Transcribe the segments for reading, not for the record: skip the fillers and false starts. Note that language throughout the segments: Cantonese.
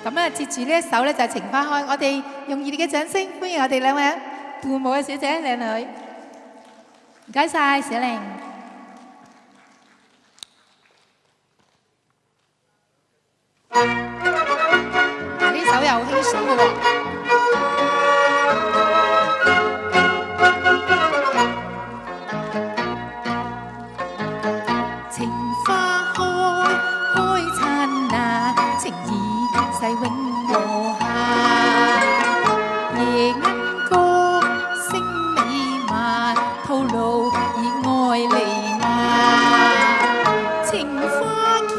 咁啊，接住呢一首咧就係《情花開》，我哋用熱烈嘅掌聲歡迎我哋兩位伴舞嘅小姐靚女，唔該晒小玲。嗱，呢首又輕鬆嘅喎。情花開，開燦爛，情意世永和諧。夜鶯歌聲美漫，吐露以愛彌漫。情花嬌，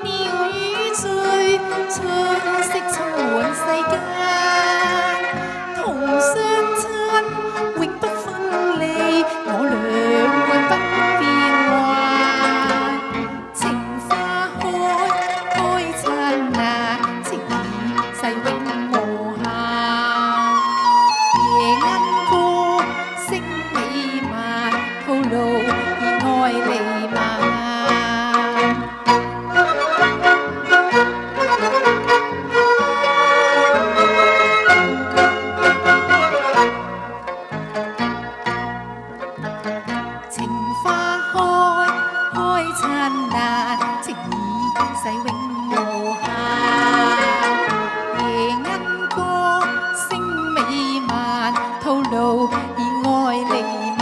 鳥語醉，春色充滿世間。同相親，永不分離，我倆愛不變幻。情花開，開燦爛，情意世永無限。夜鶯歌聲美漫，吐露以愛彌漫。情花開，開燦爛，情意世永無限。夜鶯歌聲美漫，吐露以愛彌漫。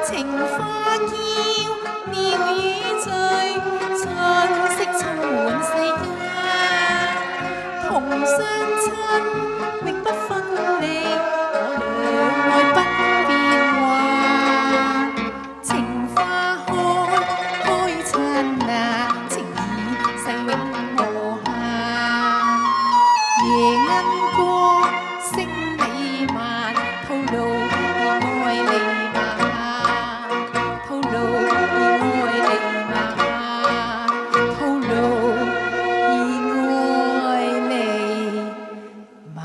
情花嬌，鳥語醉，春色充滿世間。同相親，永不分離，我倆愛不變幻。情花開，開燦爛，情意世永無限。夜鶯歌聲美漫，吐露以愛彌漫，吐露以愛彌漫，吐露以愛彌漫。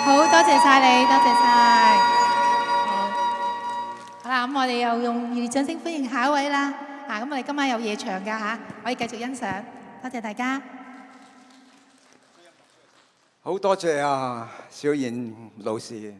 好多謝晒你，多謝晒。好啦，咁我哋又用熱烈掌聲歡迎下一位啦。咁我哋今晚有夜場㗎嚇，可以繼續欣賞。多謝大家。好多謝啊，小燕老師。